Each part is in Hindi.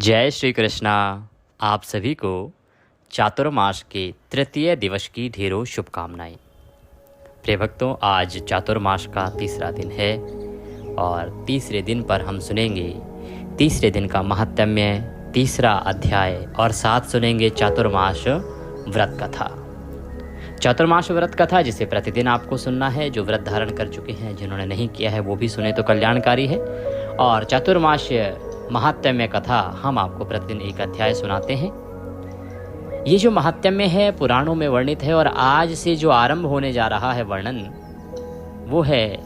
जय श्री कृष्णा। आप सभी को चातुर्मास के तृतीय दिवस की ढेरों शुभकामनाएं। प्रिय भक्तों, आज चातुर्मास का तीसरा दिन है और तीसरे दिन पर हम सुनेंगे तीसरे दिन का महात्म्य, तीसरा अध्याय और साथ सुनेंगे चातुर्मास व्रत कथा। चातुर्मास व्रत कथा जिसे प्रतिदिन आपको सुनना है। जो व्रत धारण कर चुके हैं, जिन्होंने नहीं किया है वो भी सुने तो कल्याणकारी है। और चातुर्मास महात्म्य कथा हम आपको प्रतिदिन एक अध्याय सुनाते हैं। ये जो महात्म्य है पुराणों में वर्णित है और आज से जो आरंभ होने जा रहा है वर्णन, वो है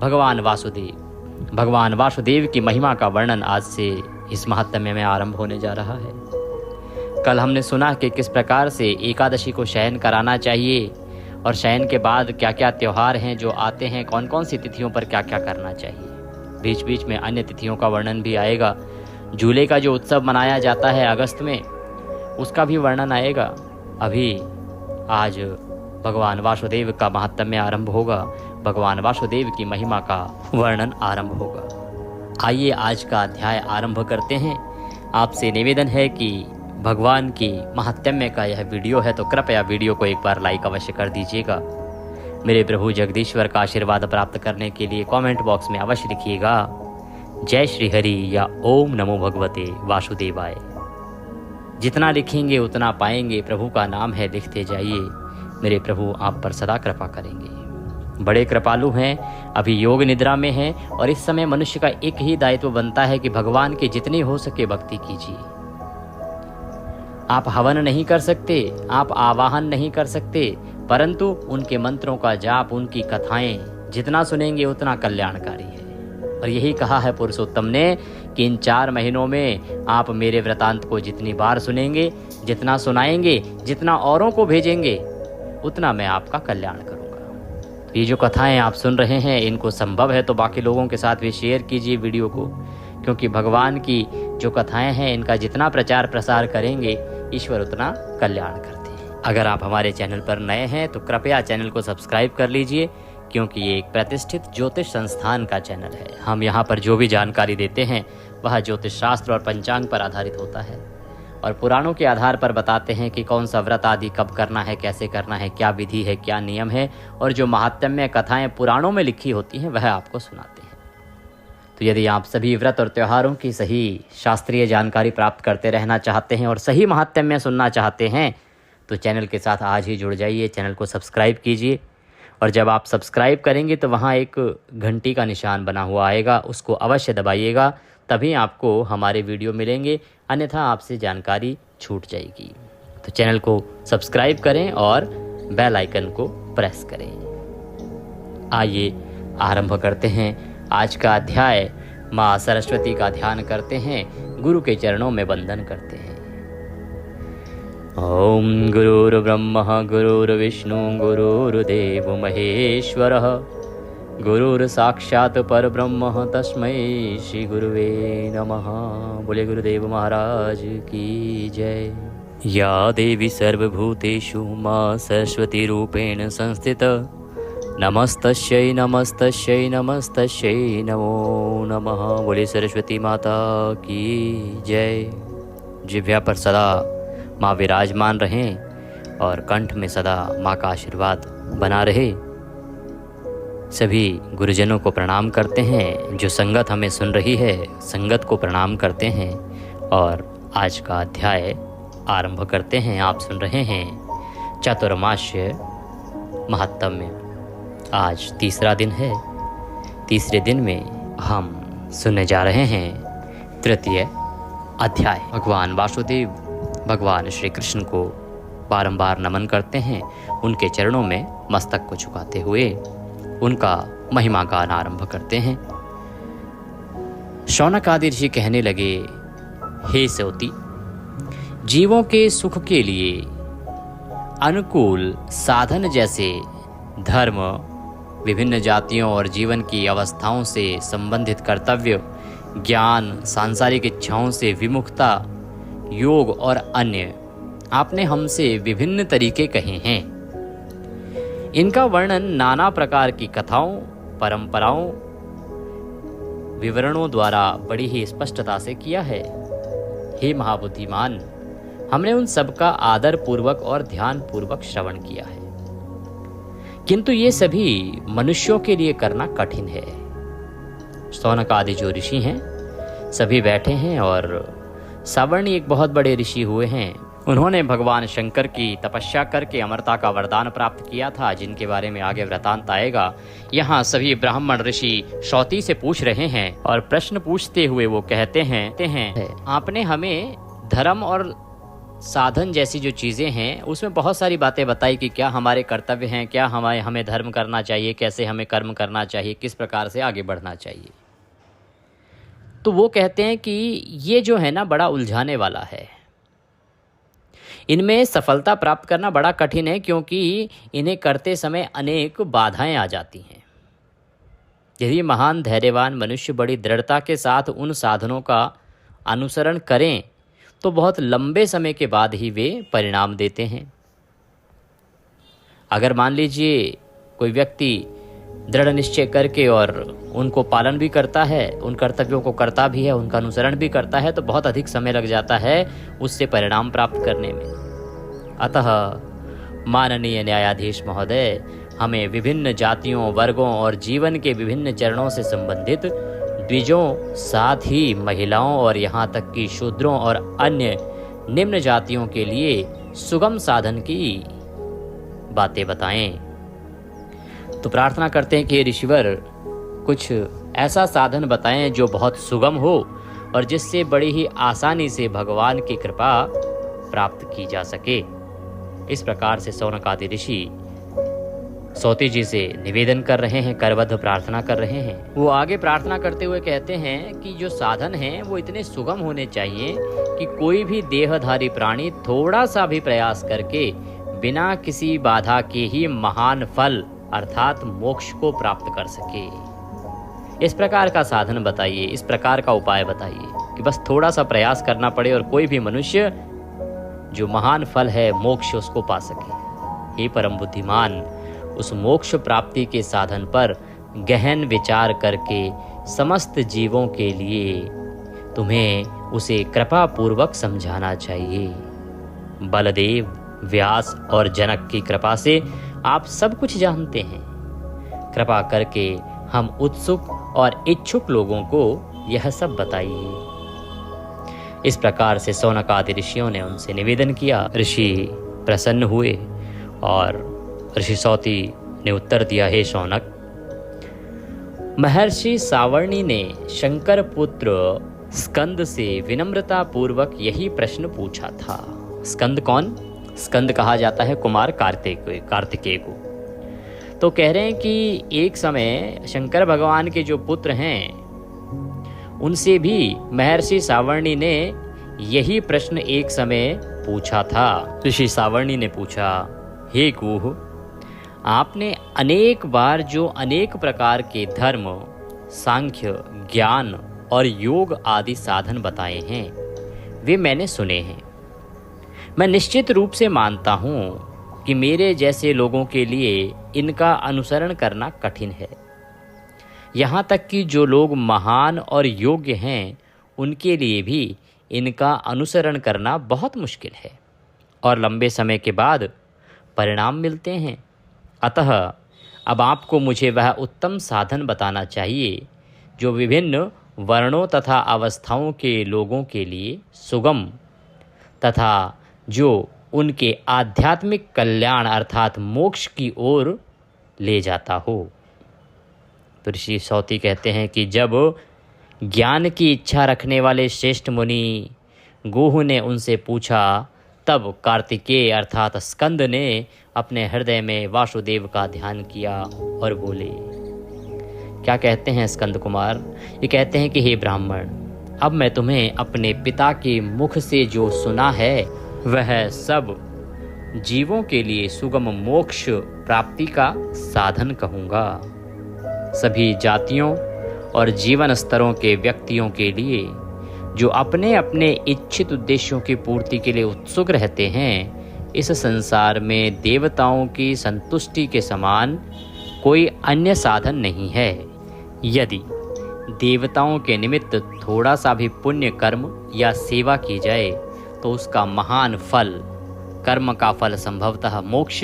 भगवान वासुदेव। भगवान वासुदेव की महिमा का वर्णन आज से इस महात्म्य में आरंभ होने जा रहा है। कल हमने सुना कि किस प्रकार से एकादशी को शयन कराना चाहिए और शयन के बाद क्या क्या त्यौहार हैं जो आते हैं, कौन कौन सी तिथियों पर क्या क्या करना चाहिए। बीच बीच में अन्य तिथियों का वर्णन भी आएगा। झूले का जो उत्सव मनाया जाता है अगस्त में, उसका भी वर्णन आएगा। अभी आज भगवान वासुदेव का महात्म्य आरंभ होगा, भगवान वासुदेव की महिमा का वर्णन आरंभ होगा। आइए आज का अध्याय आरंभ करते हैं। आपसे निवेदन है कि भगवान की महात्म्य का यह वीडियो है तो कृपया वीडियो को एक बार लाइक अवश्य कर दीजिएगा। मेरे प्रभु जगदीश्वर का आशीर्वाद प्राप्त करने के लिए कमेंट बॉक्स में अवश्य लिखिएगा जय श्री हरि या ओम नमो भगवते वासुदेवाय। जितना लिखेंगे उतना पाएंगे। प्रभु का नाम है, लिखते जाइए। मेरे प्रभु आप पर सदा कृपा करेंगे। बड़े कृपालु हैं। अभी योग निद्रा में हैं और इस समय मनुष्य का एक ही दायित्व बनता है कि भगवान की जितनी हो सके भक्ति कीजिए। आप हवन नहीं कर सकते, आप आवाहन नहीं कर सकते, परंतु उनके मंत्रों का जाप, उनकी कथाएं जितना सुनेंगे उतना कल्याणकारी है। और यही कहा है पुरुषोत्तम ने कि इन 4 महीनों में आप मेरे वृतांत को जितनी बार सुनेंगे, जितना सुनाएंगे, जितना औरों को भेजेंगे, उतना मैं आपका कल्याण करूंगा। ये जो कथाएं आप सुन रहे हैं, इनको संभव है तो बाकी लोगों के साथ भी शेयर कीजिए वीडियो को, क्योंकि भगवान की जो कथाएं हैं इनका जितना प्रचार प्रसार करेंगे ईश्वर उतना कल्याण करते हैं। अगर आप हमारे चैनल पर नए हैं तो कृपया चैनल को सब्सक्राइब कर लीजिए, क्योंकि ये एक प्रतिष्ठित ज्योतिष संस्थान का चैनल है। हम यहाँ पर जो भी जानकारी देते हैं वह ज्योतिष शास्त्र और पंचांग पर आधारित होता है और पुराणों के आधार पर बताते हैं कि कौन सा व्रत आदि कब करना है, कैसे करना है, क्या विधि है, क्या नियम है। और जो महात्म्य कथाएं पुराणों में लिखी होती हैं वह आपको सुनाते हैं। तो यदि आप सभी व्रत और त्योहारों की सही शास्त्रीय जानकारी प्राप्त करते रहना चाहते हैं और सही महात्म्य सुनना चाहते हैं तो चैनल के साथ आज ही जुड़ जाइए, चैनल को सब्सक्राइब कीजिए। और जब आप सब्सक्राइब करेंगे तो वहाँ एक घंटी का निशान बना हुआ आएगा, उसको अवश्य दबाइएगा, तभी आपको हमारे वीडियो मिलेंगे, अन्यथा आपसे जानकारी छूट जाएगी। तो चैनल को सब्सक्राइब करें और बेल आइकन को प्रेस करें। आइए आरंभ करते हैं आज का अध्याय। माँ सरस्वती का ध्यान करते हैं, गुरु के चरणों में वंदन करते हैं। ओम गुरुर्ब्रह्मा गुरुर्विष्णु गुरुर्देव महेश्वरः, गुरुर्साक्षात् परब्रह्म तस्मै श्री गुरुवे नमः। बोले गुरुदेव महाराज की जय। या देवी सर्वभूतेषु माँ सरस्वती रूपेण संस्थिता, नमस्तस्यै नमस्तस्यै नमस्तस्यै नमो नमः। बोले सरस्वती माता की जय। जिह्वा पर सदा माँ विराजमान रहें और कंठ में सदा माँ का आशीर्वाद बना रहे। सभी गुरुजनों को प्रणाम करते हैं। जो संगत हमें सुन रही है, संगत को प्रणाम करते हैं और आज का अध्याय आरंभ करते हैं। आप सुन रहे हैं चातुर्मास महात्म्य। आज तीसरा दिन है। तीसरे दिन में हम सुनने जा रहे हैं तृतीय अध्याय। भगवान वासुदेव भगवान श्री कृष्ण को बारंबार नमन करते हैं। उनके चरणों में मस्तक को झुकाते हुए उनका महिमा गान आरंभ करते हैं। शौनक आदि ऋषि कहने लगे, हे सौती, जीवों के सुख के लिए अनुकूल साधन जैसे धर्म, विभिन्न जातियों और जीवन की अवस्थाओं से संबंधित कर्तव्य, ज्ञान, सांसारिक इच्छाओं से विमुखता, योग और अन्य आपने हमसे विभिन्न तरीके कहे हैं। इनका वर्णन नाना प्रकार की कथाओं, परंपराओं, विवरणों द्वारा बड़ी ही स्पष्टता से किया है। हे महाबुद्धिमान, हमने उन सब का आदर पूर्वक और ध्यान पूर्वक श्रवण किया है, किंतु ये सभी मनुष्यों के लिए करना कठिन है। शौनक आदि जो ऋषि हैं सभी बैठे हैं और सावर्णी एक बहुत बड़े ऋषि हुए हैं। उन्होंने भगवान शंकर की तपस्या करके अमरता का वरदान प्राप्त किया था, जिनके बारे में आगे वृतांत आएगा। यहाँ सभी ब्राह्मण ऋषि सौती से पूछ रहे हैं और प्रश्न पूछते हुए वो कहते हैं आपने हमें धर्म और साधन जैसी जो चीज़ें हैं उसमें बहुत सारी बातें बताई कि क्या हमारे कर्तव्य हैं, क्या हमें धर्म करना चाहिए, कैसे हमें कर्म करना चाहिए, किस प्रकार से आगे बढ़ना चाहिए। तो वो कहते हैं कि ये जो है ना बड़ा उलझाने वाला है, इनमें सफलता प्राप्त करना बड़ा कठिन है, क्योंकि इन्हें करते समय अनेक बाधाएं आ जाती हैं। यदि महान धैर्यवान मनुष्य बड़ी दृढ़ता के साथ उन साधनों का अनुसरण करें तो बहुत लंबे समय के बाद ही वे परिणाम देते हैं। अगर मान लीजिए कोई व्यक्ति दृढ़ निश्चय करके और उनको पालन भी करता है, उन कर्तव्यों को करता भी है, उनका अनुसरण भी करता है, तो बहुत अधिक समय लग जाता है उससे परिणाम प्राप्त करने में। अतः माननीय न्यायाधीश महोदय, हमें विभिन्न जातियों, वर्गों और जीवन के विभिन्न चरणों से संबंधित द्विजों, साथ ही महिलाओं और यहाँ तक कि शूद्रों और अन्य निम्न जातियों के लिए सुगम साधन की बातें बताएं। तो प्रार्थना करते हैं कि हे ऋषिवर, कुछ ऐसा साधन बताएं जो बहुत सुगम हो और जिससे बड़ी ही आसानी से भगवान की कृपा प्राप्त की जा सके। इस प्रकार से शौनक आदि ऋषि सौती जी से निवेदन कर रहे हैं, करबद्ध प्रार्थना कर रहे हैं। वो आगे प्रार्थना करते हुए कहते हैं कि जो साधन हैं वो इतने सुगम होने चाहिए कि कोई भी देहधारी प्राणी थोड़ा सा भी प्रयास करके बिना किसी बाधा के ही महान फल अर्थात मोक्ष को प्राप्त कर सके। इस प्रकार का साधन बताइए, इस प्रकार का उपाय बताइए कि बस थोड़ा सा प्रयास करना पड़े और कोई भी मनुष्य जो महान फल है मोक्ष उसको पा सके। हे परम बुद्धिमान, उस मोक्ष प्राप्ति के साधन पर गहन विचार करके समस्त जीवों के लिए तुम्हें उसे कृपा पूर्वक समझाना चाहिए। बलदेव, व्यास और जनक की कृपा से आप सब कुछ जानते हैं। कृपा करके हम उत्सुक और इच्छुक लोगों को यह सब बताइए। इस प्रकार से शौनक आदि ऋषियों ने उनसे निवेदन किया। ऋषि प्रसन्न हुए और ऋषि सौती ने उत्तर दिया, हे शौनक, महर्षि सावर्णी ने शंकर पुत्र स्कंद से विनम्रता पूर्वक यही प्रश्न पूछा था। स्कंद कौन? स्कंद कहा जाता है कुमार कार्तिकेय को। तो कह रहे हैं कि एक समय शंकर भगवान के जो पुत्र हैं उनसे भी महर्षि सावर्णी ने यही प्रश्न एक समय पूछा था। ऋषि सावर्णी ने पूछा, हे गुह, आपने अनेक बार जो अनेक प्रकार के धर्म, सांख्य, ज्ञान और योग आदि साधन बताए हैं वे मैंने सुने हैं। मैं निश्चित रूप से मानता हूँ कि मेरे जैसे लोगों के लिए इनका अनुसरण करना कठिन है। यहाँ तक कि जो लोग महान और योग्य हैं उनके लिए भी इनका अनुसरण करना बहुत मुश्किल है और लंबे समय के बाद परिणाम मिलते हैं। अतः अब आपको मुझे वह उत्तम साधन बताना चाहिए जो विभिन्न वर्णों तथा अवस्थाओं के लोगों के लिए सुगम तथा जो उनके आध्यात्मिक कल्याण अर्थात मोक्ष की ओर ले जाता हो। तो ऋषि सौती कहते हैं कि जब ज्ञान की इच्छा रखने वाले श्रेष्ठ मुनि गुह ने उनसे पूछा, तब कार्तिकेय अर्थात स्कंद ने अपने हृदय में वासुदेव का ध्यान किया और बोले। क्या कहते हैं स्कंद कुमार? ये कहते हैं कि हे ब्राह्मण, अब मैं तुम्हें अपने पिता के मुख से जो सुना है वह सब जीवों के लिए सुगम मोक्ष प्राप्ति का साधन कहूँगा। सभी जातियों और जीवन स्तरों के व्यक्तियों के लिए जो अपने अपने इच्छित उद्देश्यों की पूर्ति के लिए उत्सुक रहते हैं, इस संसार में देवताओं की संतुष्टि के समान कोई अन्य साधन नहीं है। यदि देवताओं के निमित्त थोड़ा सा भी पुण्य कर्म या सेवा की जाए तो उसका महान फल, कर्म का फल संभवतः मोक्ष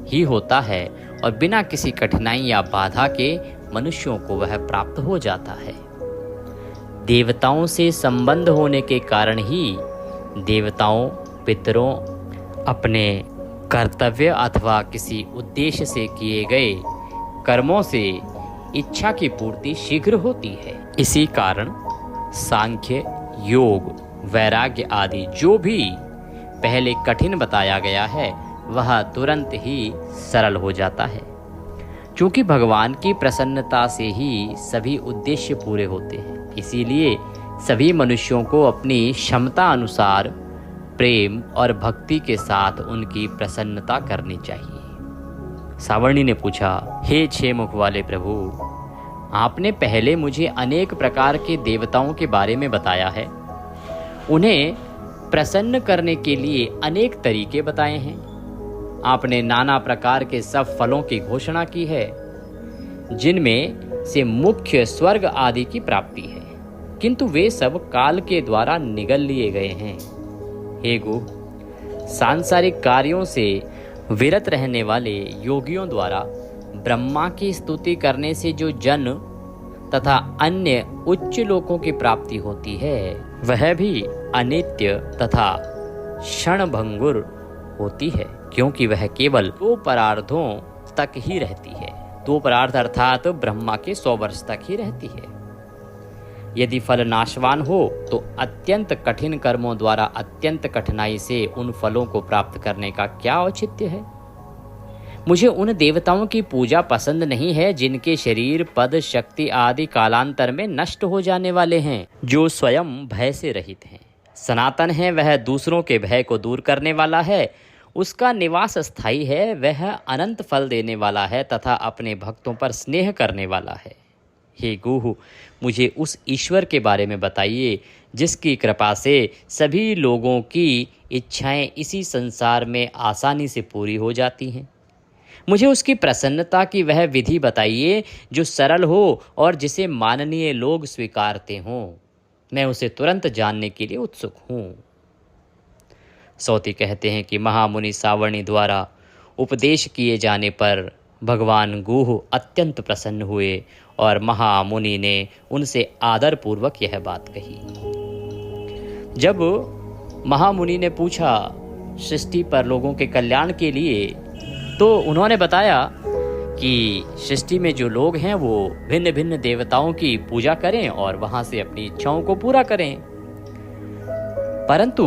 ही होता है और बिना किसी कठिनाई या बाधा के मनुष्यों को वह प्राप्त हो जाता है। देवताओं से संबंध होने के कारण ही देवताओं, पितरों अपने कर्तव्य अथवा किसी उद्देश्य से किए गए कर्मों से इच्छा की पूर्ति शीघ्र होती है। इसी कारण सांख्य, योग, वैराग्य आदि जो भी पहले कठिन बताया गया है वह तुरंत ही सरल हो जाता है, क्योंकि भगवान की प्रसन्नता से ही सभी उद्देश्य पूरे होते हैं। इसीलिए सभी मनुष्यों को अपनी क्षमता अनुसार प्रेम और भक्ति के साथ उनकी प्रसन्नता करनी चाहिए। सावर्णी ने पूछा, हे 6 मुख वाले प्रभु, आपने पहले मुझे अनेक प्रकार के देवताओं के बारे में बताया है। उन्हें प्रसन्न करने के लिए अनेक तरीके बताए हैं। आपने नाना प्रकार के सब फलों की घोषणा की है, जिनमें से मुख्य स्वर्ग आदि की प्राप्ति है, किंतु वे सब काल के द्वारा निगल लिए गए हैं। हे गो, सांसारिक कार्यों से विरत रहने वाले योगियों द्वारा ब्रह्मा की स्तुति करने से जो जन तथा अन्य उच्च लोकों की प्राप्ति होती है वह भी अनित्य तथा क्षणभंगुर होती है, क्योंकि वह केवल 2 परार्धों तक ही रहती है। 2 परार्थ अर्थात ब्रह्मा के 100 वर्ष तक ही रहती है। यदि फल नाशवान हो तो अत्यंत कठिन कर्मों द्वारा अत्यंत कठिनाई से उन फलों को प्राप्त करने का क्या औचित्य है। मुझे उन देवताओं की पूजा पसंद नहीं है जिनके शरीर, पद, शक्ति आदि कालांतर में नष्ट हो जाने वाले हैं, जो स्वयं भय से रहित हैं। सनातन है, वह दूसरों के भय को दूर करने वाला है, उसका निवास स्थायी है, वह अनंत फल देने वाला है तथा अपने भक्तों पर स्नेह करने वाला है। हे गुहु, मुझे उस ईश्वर के बारे में बताइए जिसकी कृपा से सभी लोगों की इच्छाएं इसी संसार में आसानी से पूरी हो जाती हैं। मुझे उसकी प्रसन्नता की वह विधि बताइए जो सरल हो और जिसे माननीय लोग स्वीकारते हों। मैं उसे तुरंत जानने के लिए उत्सुक हूँ। सौती कहते हैं कि महामुनि सावर्णी द्वारा उपदेश किए जाने पर भगवान गुह अत्यंत प्रसन्न हुए और महामुनि ने उनसे आदरपूर्वक यह बात कही। जब महामुनि ने पूछा सृष्टि पर लोगों के कल्याण के लिए, तो उन्होंने बताया कि सृष्टि में जो लोग हैं वो भिन्न भिन्न देवताओं की पूजा करें और वहां से अपनी इच्छाओं को पूरा करें। परंतु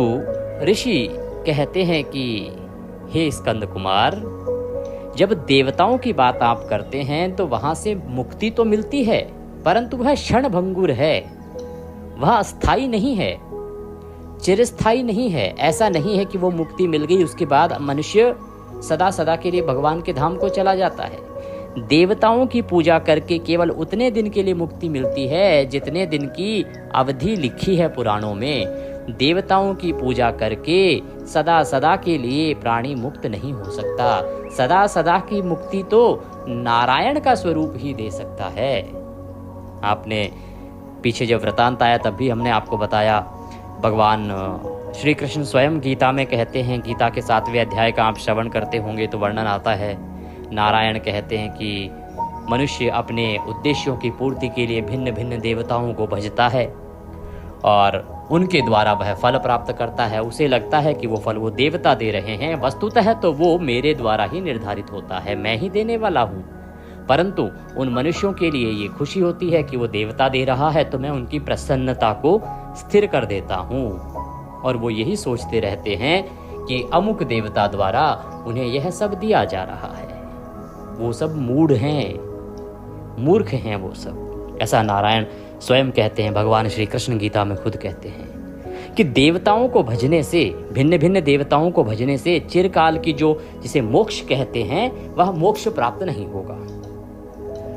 ऋषि कहते हैं कि हे स्कंद कुमार, जब देवताओं की बात आप करते हैं तो वहां से मुक्ति तो मिलती है, परंतु वह क्षणभंगुर है, वह स्थायी नहीं है, चिरस्थायी नहीं है। ऐसा नहीं है कि वो मुक्ति मिल गई उसके बाद मनुष्य सदा सदा के लिए भगवान के धाम को चला जाता है। देवताओं की पूजा करके केवल उतने दिन के लिए मुक्ति मिलती है जितने दिन की अवधि लिखी है पुराणों में। देवताओं की पूजा करके सदा सदा के लिए प्राणी मुक्त नहीं हो सकता। सदा सदा की मुक्ति तो नारायण का स्वरूप ही दे सकता है। आपने पीछे जब वृतांत आया तब भी हमने आपको बताया, भगवान श्री कृष्ण स्वयं गीता में कहते हैं, गीता के 7वें अध्याय का आप श्रवण करते होंगे तो वर्णन आता है। नारायण कहते हैं कि मनुष्य अपने उद्देश्यों की पूर्ति के लिए भिन्न भिन्न देवताओं को भजता है और उनके द्वारा वह फल प्राप्त करता है। उसे लगता है कि वो फल वो देवता दे रहे हैं, वस्तुतः तो वो मेरे द्वारा ही निर्धारित होता है, मैं ही देने वाला हूँ। परंतु उन मनुष्यों के लिए ये खुशी होती है कि वो देवता दे रहा है तो मैं उनकी प्रसन्नता को स्थिर कर देता हूँ, और वो यही सोचते रहते हैं कि अमुक देवता द्वारा उन्हें यह सब दिया जा रहा है। वो सब मूढ़ हैं, मूर्ख हैं वो सब। ऐसा नारायण स्वयं कहते हैं, भगवान श्री कृष्ण गीता में खुद कहते हैं कि देवताओं को भजने से, भिन्न भिन्न देवताओं को भजने से चिरकाल की जो जिसे मोक्ष कहते हैं वह मोक्ष प्राप्त नहीं होगा।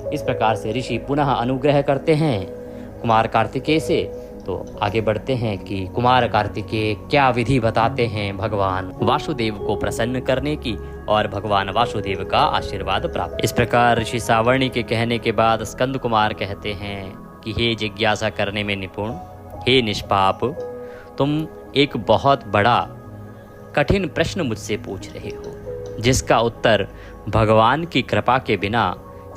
इस प्रकार से ऋषि पुनः अनुग्रह करते हैं कुमार कार्तिकेय से। तो आगे बढ़ते हैं कि कुमार कार्तिकेय क्या विधि बताते हैं भगवान वासुदेव को प्रसन्न करने की और भगवान वासुदेव का आशीर्वाद प्राप्त। इस प्रकार ऋषि सावर्णी के कहने के बाद स्कंद कुमार कहते हैं कि हे जिज्ञासा करने में निपुण, हे निष्पाप, तुम एक बहुत बड़ा कठिन प्रश्न मुझसे पूछ रहे हो, जिसका उत्तर भगवान की कृपा के बिना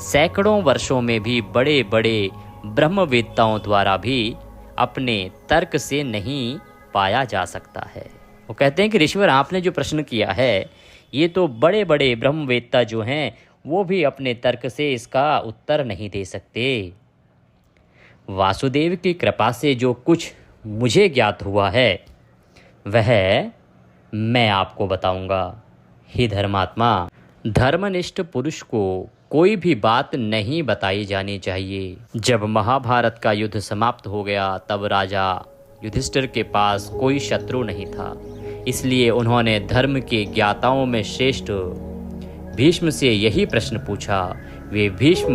सैकड़ों वर्षों में भी बड़े बड़े ब्रह्मवेत्ताओं द्वारा भी अपने तर्क से नहीं पाया जा सकता है। वो कहते हैं कि ऋषिवर, आपने जो प्रश्न किया है, ये तो बड़े बड़े ब्रह्मवेत्ता जो हैं वो भी अपने तर्क से इसका उत्तर नहीं दे सकते। वासुदेव की कृपा से जो कुछ मुझे ज्ञात हुआ है वह मैं आपको बताऊंगा। हे धर्मात्मा, धर्मनिष्ठ पुरुष को कोई भी बात नहीं बताई जानी चाहिए। जब महाभारत का युद्ध समाप्त हो गया तब राजा युधिष्ठिर के पास कोई शत्रु नहीं था, इसलिए उन्होंने धर्म के ज्ञाताओं में श्रेष्ठ भीष्म से यही प्रश्न पूछा। वे भीष्म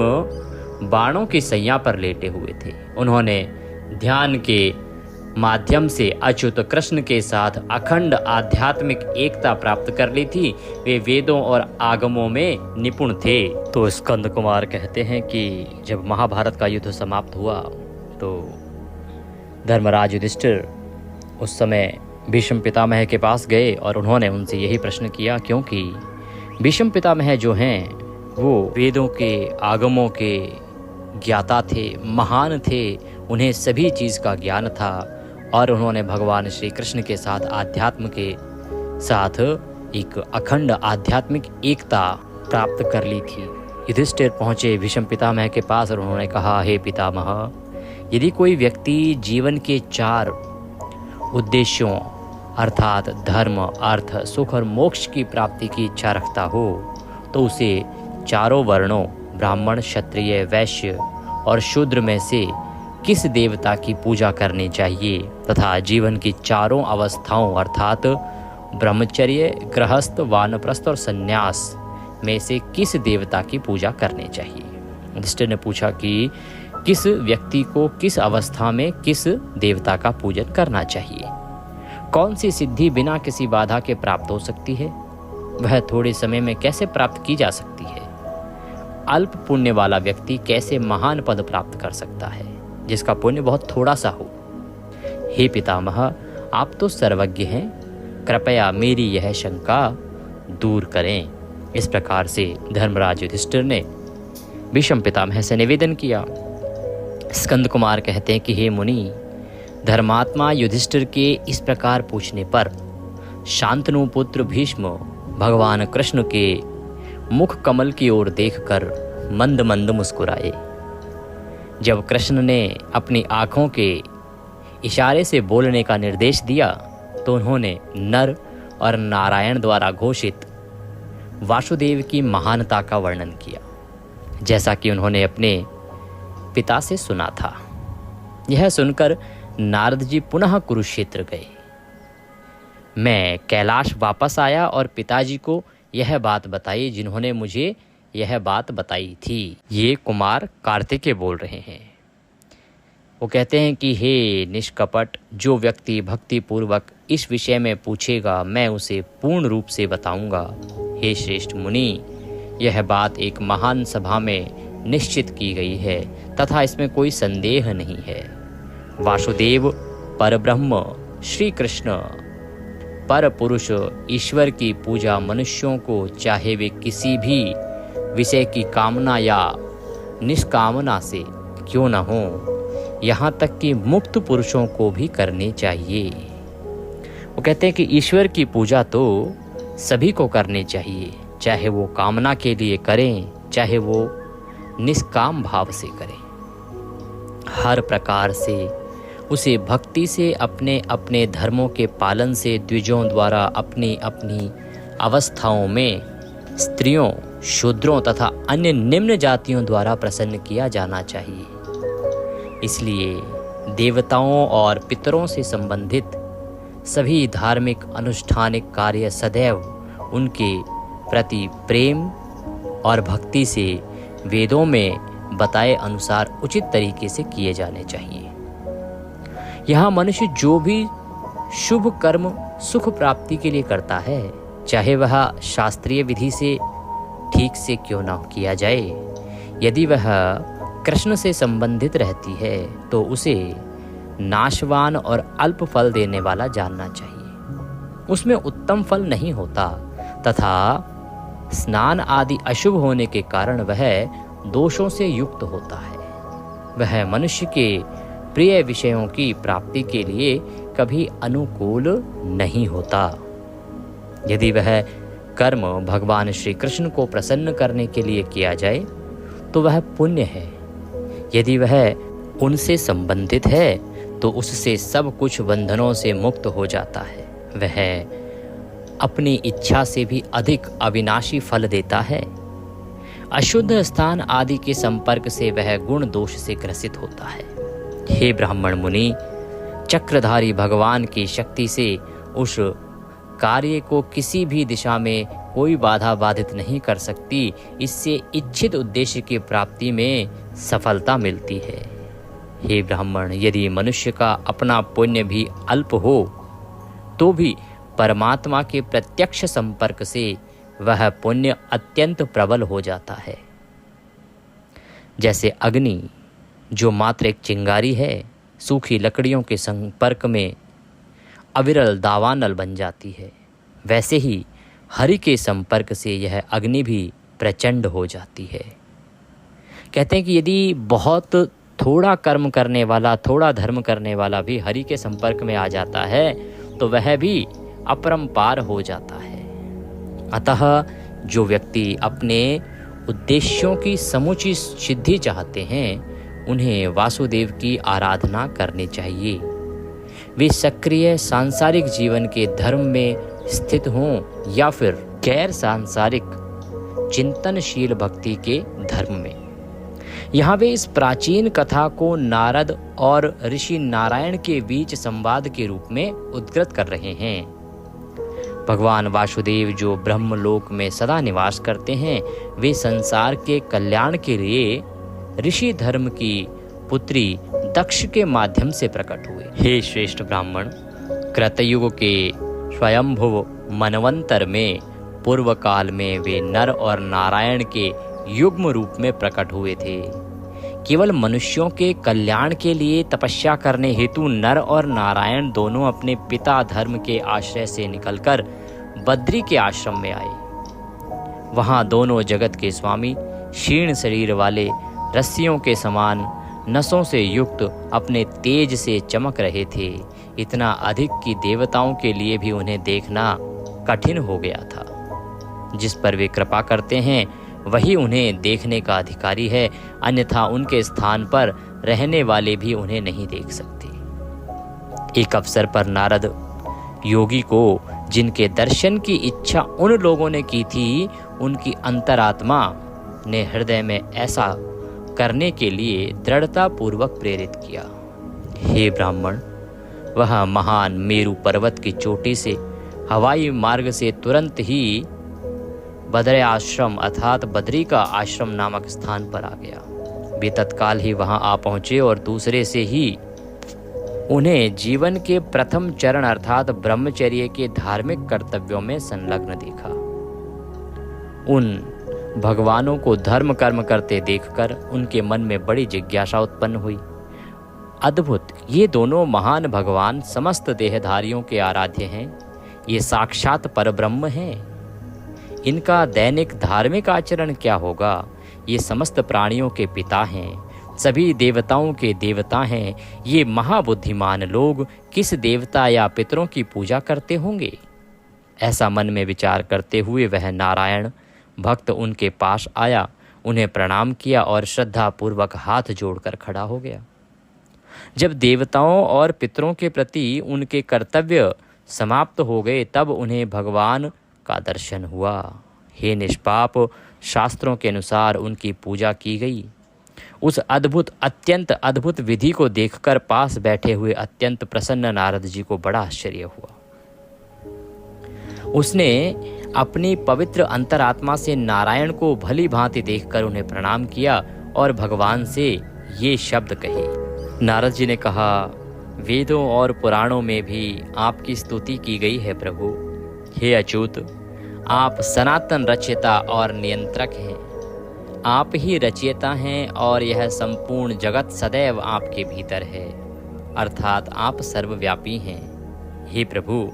बाणों की सैया पर लेटे हुए थे। उन्होंने ध्यान के माध्यम से अच्युत कृष्ण के साथ अखंड आध्यात्मिक एकता प्राप्त कर ली थी। वे वेदों और आगमों में निपुण थे। तो स्कंद कुमार कहते हैं कि जब महाभारत का युद्ध समाप्त हुआ तो धर्मराज युधिष्ठिर उस समय भीष्म पितामह के पास गए और उन्होंने उनसे यही प्रश्न किया, क्योंकि भीष्म पितामह जो हैं वो वेदों के आगमों के ज्ञाता थे, महान थे, उन्हें सभी चीज़ का ज्ञान था और उन्होंने भगवान श्री कृष्ण के साथ आध्यात्म के साथ एक अखंड आध्यात्मिक एकता प्राप्त कर ली थी। युधिष्ठिर पहुँचे भीष्म पितामह के पास और उन्होंने कहा, हे पितामह, यदि कोई व्यक्ति जीवन के 4 उद्देश्यों अर्थात धर्म, अर्थ, सुख और मोक्ष की प्राप्ति की इच्छा रखता हो तो उसे चारों वर्णों ब्राह्मण, क्षत्रिय, वैश्य और शूद्र में से किस देवता की पूजा करनी चाहिए तथा जीवन की चारों अवस्थाओं अर्थात ब्रह्मचर्य, गृहस्थ, वानप्रस्थ और संन्यास में से किस देवता की पूजा करनी चाहिए। युधिष्ठिर ने पूछा कि किस व्यक्ति को किस अवस्था में किस देवता का पूजन करना चाहिए, कौन सी सिद्धि बिना किसी बाधा के प्राप्त हो सकती है, वह थोड़े समय में कैसे प्राप्त की जा सकती है, अल्प पुण्य वाला व्यक्ति कैसे महान पद प्राप्त कर सकता है जिसका पुण्य बहुत थोड़ा सा हो। हे पितामह, आप तो सर्वज्ञ हैं, कृपया मेरी यह शंका दूर करें। इस प्रकार से धर्मराज युधिष्ठिर ने भीष्म पितामह से निवेदन किया। स्कंद कुमार कहते हैं कि हे मुनि, धर्मात्मा युधिष्ठिर के इस प्रकार पूछने पर शांतनु पुत्र भीष्म भगवान कृष्ण के मुख कमल की ओर देखकर मंद मंद मुस्कुराए। जब कृष्ण ने अपनी आँखों के इशारे से बोलने का निर्देश दिया तो उन्होंने नर और नारायण द्वारा घोषित वासुदेव की महानता का वर्णन किया, जैसा कि उन्होंने अपने पिता से सुना था। यह सुनकर नारद जी पुनः कुरुक्षेत्र गए। मैं कैलाश वापस आया और पिताजी को यह बात बताई जिन्होंने मुझे यह बात बताई थी। ये कुमार कार्तिकेय बोल रहे हैं। वो कहते हैं कि हे निष्कपट, जो व्यक्ति भक्ति पूर्वक इस विषय में पूछेगा मैं उसे पूर्ण रूप से बताऊंगा। हे श्रेष्ठ मुनि, यह बात एक महान सभा में निश्चित की गई है तथा इसमें कोई संदेह नहीं है। वासुदेव परब्रह्म श्री कृष्ण पर पुरुष ईश्वर की पूजा मनुष्यों को चाहे वे किसी भी विषय की कामना या निष्कामना से क्यों न हो, यहाँ तक कि मुक्त पुरुषों को भी करनी चाहिए। वो कहते हैं कि ईश्वर की पूजा तो सभी को करनी चाहिए, चाहे वो कामना के लिए करें चाहे वो निष्काम भाव से करें। हर प्रकार से उसे भक्ति से अपने अपने धर्मों के पालन से द्विजों द्वारा अपनी अपनी अवस्थाओं में स्त्रियों, शूद्रों तथा अन्य निम्न जातियों द्वारा प्रसन्न किया जाना चाहिए। इसलिए देवताओं और पितरों से संबंधित सभी धार्मिक अनुष्ठानिक कार्य सदैव उनके प्रति प्रेम और भक्ति से वेदों में बताए अनुसार उचित तरीके से किए जाने चाहिए। यहाँ मनुष्य जो भी शुभ कर्म सुख प्राप्ति के लिए करता है, चाहे वह शास्त्रीय विधि से ठीक से क्यों न किया जाए, यदि वह कृष्ण से संबंधित रहती है तो उसे नाशवान और अल्प फल देने वाला जानना चाहिए। उसमें उत्तम फल नहीं होता तथा स्नान आदि अशुभ होने के कारण वह दोषों से युक्त होता है। वह मनुष्य के प्रिय विषयों की प्राप्ति के लिए कभी अनुकूल नहीं होता। यदि वह कर्म भगवान श्री कृष्ण को प्रसन्न करने के लिए किया जाए तो वह पुण्य है। यदि वह उनसे संबंधित है तो उससे सब कुछ बंधनों से मुक्त हो जाता है। वह अपनी इच्छा से भी अधिक अविनाशी फल देता है। अशुद्ध स्थान आदि के संपर्क से वह गुण दोष से ग्रसित होता है। हे ब्राह्मण मुनि, चक्रधारी भगवान की शक्ति से उस कार्य को किसी भी दिशा में कोई बाधा बाधित नहीं कर सकती। इससे इच्छित उद्देश्य की प्राप्ति में सफलता मिलती है। हे ब्राह्मण, यदि मनुष्य का अपना पुण्य भी अल्प हो तो भी परमात्मा के प्रत्यक्ष संपर्क से वह पुण्य अत्यंत प्रबल हो जाता है। जैसे अग्नि जो मात्र एक चिंगारी है, सूखी लकड़ियों के संपर्क में अविरल दावानल बन जाती है, वैसे ही हरि के संपर्क से यह अग्नि भी प्रचंड हो जाती है। कहते हैं कि यदि बहुत थोड़ा कर्म करने वाला, थोड़ा धर्म करने वाला भी हरि के संपर्क में आ जाता है तो वह भी अपरंपार हो जाता है। अतः जो व्यक्ति अपने उद्देश्यों की समुची सिद्धि चाहते हैं उन्हें वासुदेव की आराधना करनी चाहिए। वे सक्रिय सांसारिक जीवन के धर्म में स्थित हों या फिर गैर सांसारिक चिंतनशील भक्ति के धर्म में। यहाँ वे इस प्राचीन कथा को नारद और ऋषि नारायण के बीच संवाद के रूप में उद्धृत कर रहे हैं। भगवान वासुदेव जो ब्रह्मलोक में सदा निवास करते हैं, वे संसार के कल्याण के लिए ऋषि धर्म की पुत्री दक्ष के माध्यम से प्रकट हुए। हे श्रेष्ठ ब्राह्मण, कृतयुग के स्वयंभुव मनवंतर में पूर्व काल में वे नर और नारायण के युग्म रूप में प्रकट हुए थे। केवल मनुष्यों के कल्याण के लिए तपस्या करने हेतु नर और नारायण दोनों अपने पिता धर्म के आश्रय से निकलकर बद्री के आश्रम में आए। वहां दोनों जगत के स्वामी क्षीण शरीर वाले रस्सियों के समान नसों से युक्त अपने तेज से चमक रहे थे, इतना अधिक कि देवताओं के लिए भी उन्हें देखना कठिन हो गया था। जिस पर वे कृपा करते हैं वही उन्हें देखने का अधिकारी है, अन्यथा उनके स्थान पर रहने वाले भी उन्हें नहीं देख सकते। एक अवसर पर नारद योगी को जिनके दर्शन की इच्छा उन लोगों ने की थी, उनकी अंतरात्मा ने हृदय में ऐसा करने के लिए दृढ़ता पूर्वक प्रेरित किया। हे ब्राह्मण, वह महान मेरु पर्वत की चोटी से हवाई मार्ग से तुरंत ही बद्री आश्रम अर्थात बद्री का आश्रम नामक स्थान पर आ गया। वे तत्काल ही वहां आ पहुंचे और दूसरे से ही उन्हें जीवन के प्रथम चरण अर्थात ब्रह्मचर्य के धार्मिक कर्तव्यों में संलग्न देखा। उन भगवानों को धर्म कर्म करते देखकर उनके मन में बड़ी जिज्ञासा उत्पन्न हुई। अद्भुत, ये दोनों महान भगवान समस्त देहधारियों के आराध्य हैं। ये साक्षात परब्रह्म हैं। इनका दैनिक धार्मिक आचरण क्या होगा? ये समस्त प्राणियों के पिता हैं, सभी देवताओं के देवता हैं। ये महाबुद्धिमान लोग किस देवता या पितरों की पूजा करते होंगे? ऐसा मन में विचार करते हुए वह नारायण भक्त उनके पास आया, उन्हें प्रणाम किया और श्रद्धा पूर्वक हाथ जोड़कर खड़ा हो गया। जब देवताओं और पितरों के प्रति उनके कर्तव्य समाप्त हो गए तब उन्हें भगवान का दर्शन हुआ। हे निष्पाप, शास्त्रों के अनुसार उनकी पूजा की गई। उस अत्यंत अद्भुत विधि को देखकर पास बैठे हुए अत्यंत प्रसन्न नारद जी को बड़ा आश्चर्य हुआ। उसने अपनी पवित्र अंतरात्मा से नारायण को भली भांति देखकर उन्हें प्रणाम किया और भगवान से ये शब्द कहे। नारद जी ने कहा, वेदों और पुराणों में भी आपकी स्तुति की गई है प्रभु। हे अच्युत, आप सनातन रचयिता और नियंत्रक हैं। आप ही रचयिता हैं और यह संपूर्ण जगत सदैव आपके भीतर है, अर्थात आप सर्वव्यापी हैं। हे प्रभु,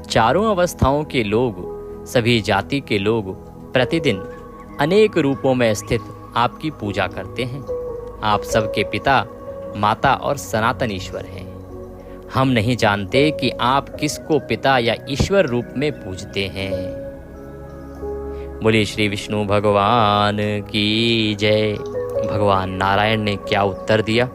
चारों अवस्थाओं के लोग, सभी जाति के लोग प्रतिदिन अनेक रूपों में स्थित आपकी पूजा करते हैं। आप सबके पिता, माता और सनातन ईश्वर हैं। हम नहीं जानते कि आप किसको पिता या ईश्वर रूप में पूजते हैं। बोलिए श्री विष्णु भगवान की जय। भगवान नारायण ने क्या उत्तर दिया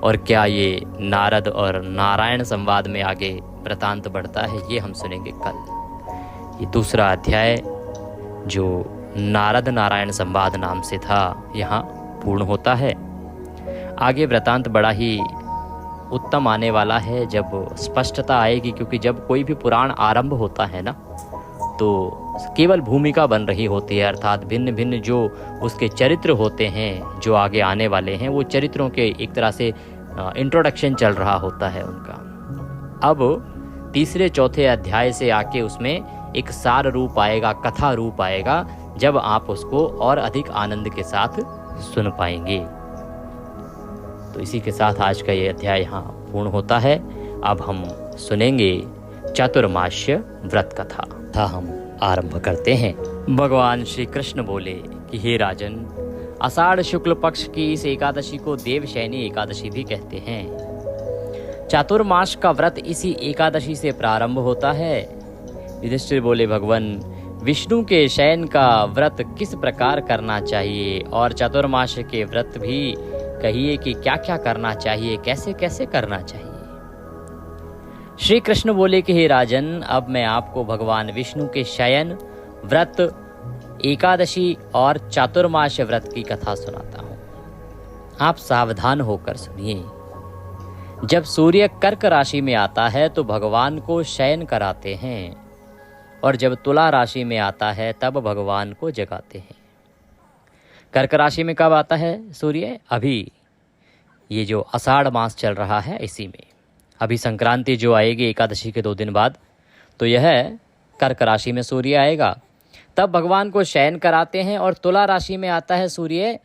और क्या ये नारद और नारायण संवाद में आगे वृतांत बढ़ता है, ये हम सुनेंगे कल। ये दूसरा अध्याय जो नारद नारायण संवाद नाम से था, यहाँ पूर्ण होता है। आगे वृतांत बड़ा ही उत्तम आने वाला है जब स्पष्टता आएगी, क्योंकि जब कोई भी पुराण आरंभ होता है ना, तो केवल भूमिका बन रही होती है, अर्थात भिन्न भिन्न जो उसके चरित्र होते हैं जो आगे आने वाले हैं, वो चरित्रों के एक तरह से इंट्रोडक्शन चल रहा होता है उनका। अब तीसरे चौथे अध्याय से आके उसमें एक सार रूप आएगा, कथा रूप आएगा, जब आप उसको और अधिक आनंद के साथ सुन पाएंगे। तो इसी के साथ आज का ये अध्याय यहाँ पूर्ण होता है। अब हम सुनेंगे चातुर्मास्य व्रत कथा। हम आरंभ करते हैं। भगवान श्री कृष्ण बोले कि हे राजन, आषाढ़ शुक्ल पक्ष की इस एकादशी को देवशयनी एकादशी भी कहते हैं। चातुर्मास का व्रत इसी एकादशी से प्रारंभ होता है। युधिष्ठिर बोले, भगवान विष्णु के शयन का व्रत किस प्रकार करना चाहिए, और चातुर्मास के व्रत भी कहिए कि क्या क्या करना चाहिए, कैसे कैसे करना चाहिए। श्री कृष्ण बोले कि हे राजन, अब मैं आपको भगवान विष्णु के शयन व्रत, एकादशी और चातुर्मास व्रत की कथा सुनाता हूँ। आप सावधान होकर सुनिए। जब सूर्य कर्क राशि में आता है तो भगवान को शयन कराते हैं, और जब तुला राशि में आता है तब भगवान को जगाते हैं। कर्क राशि में कब आता है सूर्य? अभी ये जो आषाढ़ मास चल रहा है इसी में। अभी संक्रांति जो आएगी एकादशी के 2 दिन बाद, तो यह कर्क राशि में सूर्य आएगा, तब भगवान को शयन कराते हैं। और तुला राशि में आता है सूर्य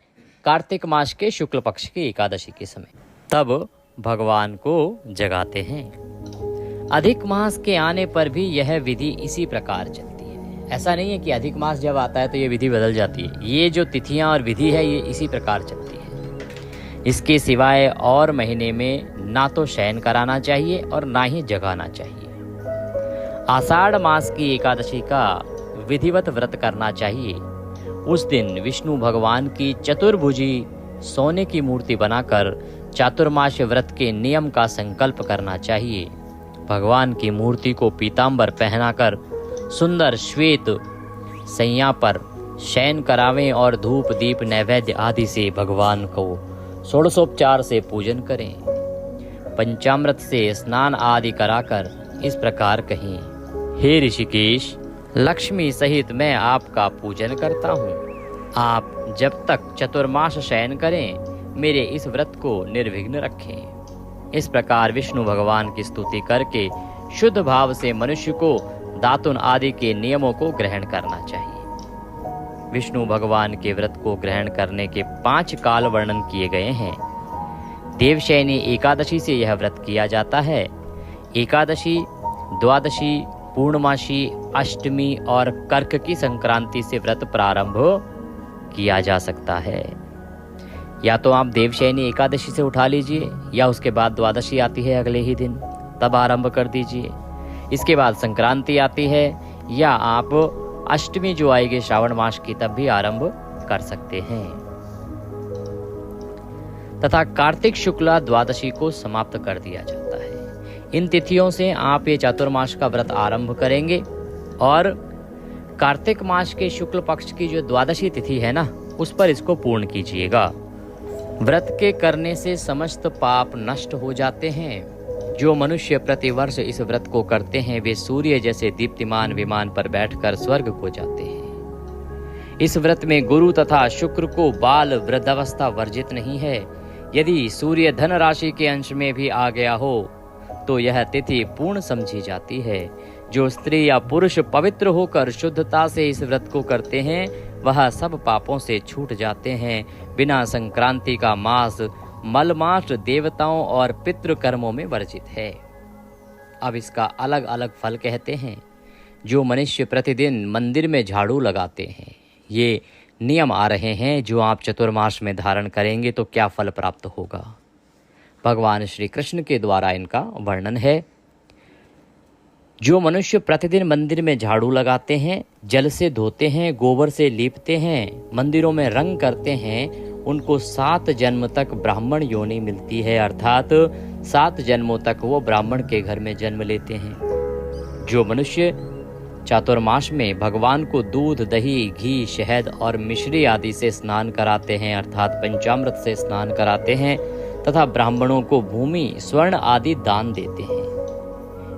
कार्तिक मास के शुक्ल पक्ष की एकादशी के समय, तब भगवान को जगाते हैं। अधिक मास के आने पर भी यह विधि इसी प्रकार चलती है। ऐसा नहीं है कि अधिक मास जब आता है तो ये विधि बदल जाती है। ये जो तिथियां और विधि है ये इसी प्रकार चलती है। इसके सिवाय और महीने में ना तो शयन कराना चाहिए और ना ही जगाना चाहिए। आषाढ़ मास की एकादशी का विधिवत व्रत करना चाहिए। उस दिन विष्णु भगवान की चतुर्भुजी सोने की मूर्ति बनाकर चातुर्मास व्रत के नियम का संकल्प करना चाहिए। भगवान की मूर्ति को पीतांबर पहनाकर सुंदर श्वेत सैया पर शयन करावें और धूप दीप नैवेद्य आदि से भगवान को षोडशोपचार से पूजन करें। पंचामृत से स्नान आदि कराकर इस प्रकार कहें, हे ऋषिकेश, लक्ष्मी सहित मैं आपका पूजन करता हूँ। आप जब तक चतुर्मास शयन करें मेरे इस व्रत को निर्विघ्न रखें। इस प्रकार विष्णु भगवान की स्तुति करके शुद्ध भाव से मनुष्य को दातुन आदि के नियमों को ग्रहण करना चाहिए। विष्णु भगवान के व्रत को ग्रहण करने के 5 काल वर्णन किए गए हैं। देवशयनी एकादशी से यह व्रत किया जाता है। एकादशी, द्वादशी, पूर्णमासी, अष्टमी और कर्क की संक्रांति से व्रत प्रारंभ किया जा सकता है। या तो आप देवशयनी एकादशी से उठा लीजिए, या उसके बाद द्वादशी आती है अगले ही दिन, तब आरंभ कर दीजिए। इसके बाद संक्रांति आती है, या आप अष्टमी जो आएगी श्रावण मास की तब भी आरंभ कर सकते हैं। तथा कार्तिक शुक्ला द्वादशी को समाप्त कर दिया जाता है। इन तिथियों से आप ये चातुर्मास का व्रत आरंभ करेंगे, और कार्तिक मास के शुक्ल पक्ष की जो द्वादशी तिथि है ना, उस पर इसको पूर्ण कीजिएगा। व्रत के करने से समस्त पाप नष्ट हो जाते हैं। जो मनुष्य प्रतिवर्ष इस व्रत को करते हैं वे सूर्य जैसे दीप्तिमान विमान पर बैठकर स्वर्ग को जाते हैं। इस व्रत में गुरु तथा शुक्र को बाल वृद्धावस्था वर्जित नहीं है। यदि सूर्य धन राशि के अंश में भी आ गया हो तो यह तिथि पूर्ण समझी जाती है। जो स्त्री या पुरुष पवित्र होकर शुद्धता से इस व्रत को करते हैं वह सब पापों से छूट जाते हैं। बिना संक्रांति का मास मलमास देवताओं और पितृ कर्मों में वर्जित है। अब इसका अलग अलग फल कहते हैं। जो मनुष्य प्रतिदिन मंदिर में झाड़ू लगाते हैं, ये नियम आ रहे हैं जो आप चतुर्मास में धारण करेंगे तो क्या फल प्राप्त होगा। भगवान श्री कृष्ण के द्वारा इनका वर्णन है। जो मनुष्य प्रतिदिन मंदिर में झाड़ू लगाते हैं, जल से धोते हैं, गोबर से लीपते हैं, मंदिरों में रंग करते हैं, उनको 7 जन्म तक ब्राह्मण योनि मिलती है, अर्थात 7 जन्मों तक वो ब्राह्मण के घर में जन्म लेते हैं। जो मनुष्य चातुर्मास में भगवान को दूध, दही, घी, शहद और मिश्री आदि से स्नान कराते हैं, अर्थात पंचामृत से स्नान कराते हैं तथा ब्राह्मणों को भूमि, स्वर्ण आदि दान देते हैं,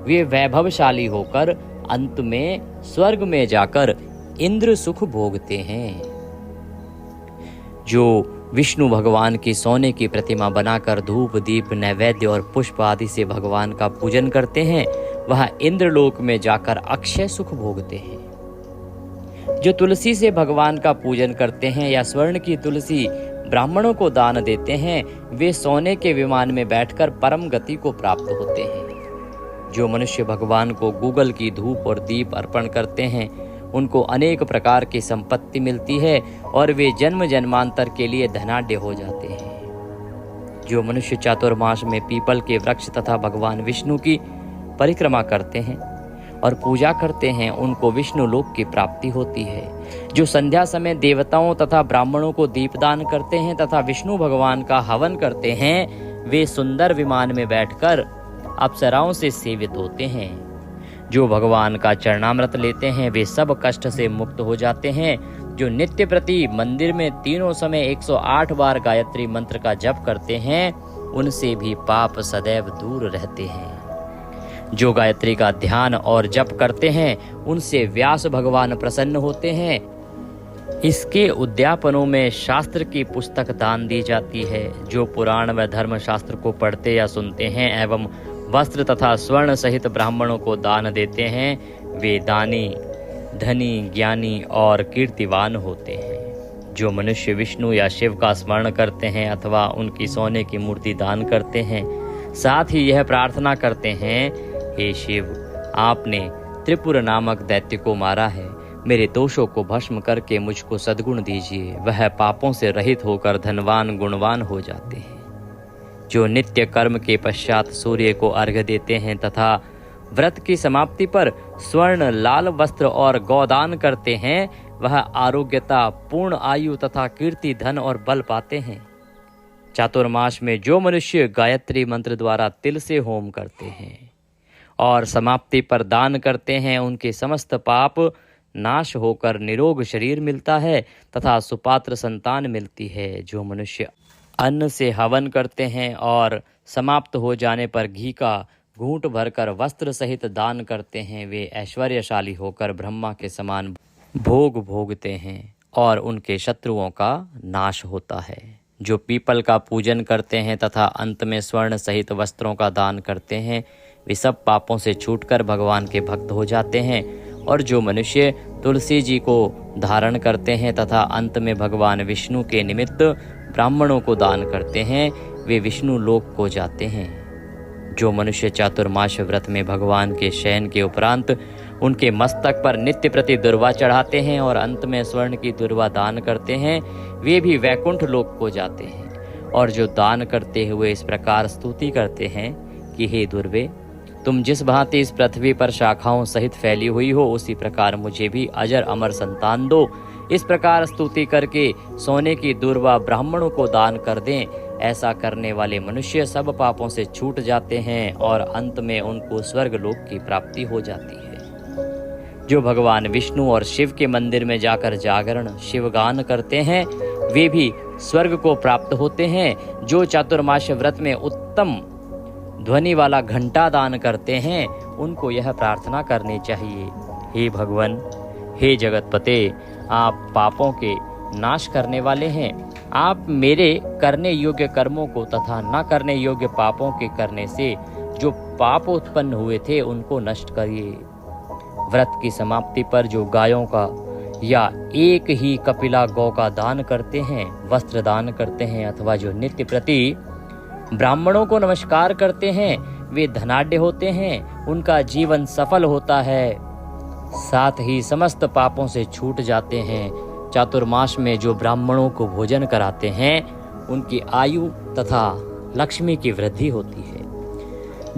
वे वैभवशाली होकर अंत में स्वर्ग में जाकर इंद्र सुख भोगते हैं। जो विष्णु भगवान की सोने की प्रतिमा बनाकर धूप, दीप, नैवेद्य और पुष्प आदि से भगवान का पूजन करते हैं वह इंद्रलोक में जाकर अक्षय सुख भोगते हैं। जो तुलसी से भगवान का पूजन करते हैं या स्वर्ण की तुलसी ब्राह्मणों को दान देते हैं वे सोने के विमान में बैठकर परम गति को प्राप्त होते हैं। जो मनुष्य भगवान को गूगल की धूप और दीप अर्पण करते हैं उनको अनेक प्रकार की संपत्ति मिलती है और वे जन्म जन्मांतर के लिए धनाढ्य हो जाते हैं। जो मनुष्य चातुर्मास में पीपल के वृक्ष तथा भगवान विष्णु की परिक्रमा करते हैं और पूजा करते हैं उनको विष्णु लोक की प्राप्ति होती है। जो संध्या समय देवताओं तथा ब्राह्मणों को दीपदान करते हैं तथा विष्णु भगवान का हवन करते हैं वे सुंदर विमान में बैठकर अप्सराओं से सेवित होते हैं। जो भगवान का चरणामृत लेते हैं वे सब कष्ट से मुक्त हो जाते हैं। जो नित्य प्रति मंदिर में तीनों समय 108 बार गायत्री मंत्र का जप करते हैं उनसे भी पाप सदैव दूर रहते हैं। जो गायत्री का ध्यान और जप करते हैं उनसे व्यास भगवान प्रसन्न होते हैं। इसके उद्यापनों में शास्त्र की पुस्तक दान दी जाती है। जो पुराण व धर्म शास्त्र को पढ़ते या सुनते हैं एवं वस्त्र तथा स्वर्ण सहित ब्राह्मणों को दान देते हैं वे दानी, धनी, ज्ञानी और कीर्तिवान होते हैं। जो मनुष्य विष्णु या शिव का स्मरण करते हैं अथवा उनकी सोने की मूर्ति दान करते हैं साथ ही यह प्रार्थना करते हैं, हे शिव, आपने त्रिपुर नामक दैत्य को मारा है, मेरे दोषों को भस्म करके मुझको सद्गुण दीजिए, वह पापों से रहित होकर धनवान गुणवान हो जाते हैं। जो नित्य कर्म के पश्चात सूर्य को अर्घ्य देते हैं तथा व्रत की समाप्ति पर स्वर्ण, लाल वस्त्र और गौदान करते हैं वह आरोग्यता, पूर्ण आयु तथा कीर्ति, धन और बल पाते हैं। चातुर्मास में जो मनुष्य गायत्री मंत्र द्वारा तिल से होम करते हैं और समाप्ति पर दान करते हैं उनके समस्त पाप नाश होकर निरोग शरीर मिलता है तथा सुपात्र संतान मिलती है। जो मनुष्य अन्न से हवन करते हैं और समाप्त हो जाने पर घी का घूंट भरकर वस्त्र सहित दान करते हैं वे ऐश्वर्यशाली होकर ब्रह्मा के समान भोग भोगते हैं और उनके शत्रुओं का नाश होता है। जो पीपल का पूजन करते हैं तथा अंत में स्वर्ण सहित वस्त्रों का दान करते हैं वे सब पापों से छूटकर भगवान के भक्त हो जाते हैं। और जो मनुष्य तुलसी जी को धारण करते हैं तथा अंत में भगवान विष्णु के निमित्त ब्राह्मणों को दान करते हैं वे विष्णु लोक को जाते हैं। जो मनुष्य चातुर्मास व्रत में भगवान के शयन के उपरांत उनके मस्तक पर नित्य प्रति दुर्वा चढ़ाते हैं और अंत में स्वर्ण की दुर्वा दान करते हैं वे भी वैकुंठ लोक को जाते हैं। और जो दान करते हुए इस प्रकार स्तुति करते हैं कि हे दुर्वे, तुम जिस भांति इस पृथ्वी पर शाखाओं सहित फैली हुई हो उसी प्रकार मुझे भी अजर अमर संतान दो, इस प्रकार स्तुति करके सोने की दुर्वा ब्राह्मणों को दान कर दें। ऐसा करने वाले मनुष्य सब पापों से छूट जाते हैं और अंत में उनको स्वर्ग लोक की प्राप्ति हो जाती है। जो भगवान विष्णु और शिव के मंदिर में जाकर जागरण, शिवगान करते हैं वे भी स्वर्ग को प्राप्त होते हैं। जो चातुर्मास व्रत में उत्तम ध्वनि वाला घंटा दान करते हैं उनको यह प्रार्थना करनी चाहिए, हे भगवान, हे जगतपते, आप पापों के नाश करने वाले हैं। आप मेरे करने योग्य कर्मों को तथा न करने योग्य पापों के करने से जो पाप उत्पन्न हुए थे उनको नष्ट करिए। व्रत की समाप्ति पर जो गायों का या एक ही कपिला गौ का दान करते हैं, वस्त्र दान करते हैं, अथवा जो नित्य प्रति ब्राह्मणों को नमस्कार करते हैं, वे धनाढ्य होते हैं, उनका जीवन सफल होता है, साथ ही समस्त पापों से छूट जाते हैं। चातुर्मास में जो ब्राह्मणों को भोजन कराते हैं उनकी आयु तथा लक्ष्मी की वृद्धि होती है।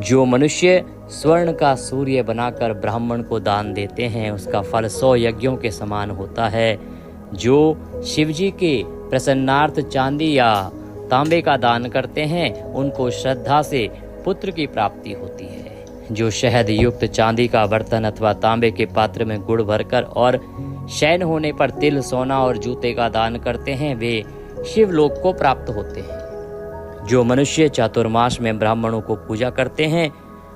जो मनुष्य स्वर्ण का सूर्य बनाकर ब्राह्मण को दान देते हैं उसका फल 100 यज्ञों के समान होता है। जो शिवजी के प्रसन्नार्थ चांदी या तांबे का दान करते हैं उनको श्रद्धा से पुत्र की प्राप्ति होती है। जो शहद युक्त चांदी का बर्तन अथवा तांबे के पात्र में गुड़ भरकर और शयन होने पर तिल, सोना और जूते का दान करते हैं वे शिवलोक को प्राप्त होते हैं। जो मनुष्य चातुर्मास में ब्राह्मणों को पूजा करते हैं,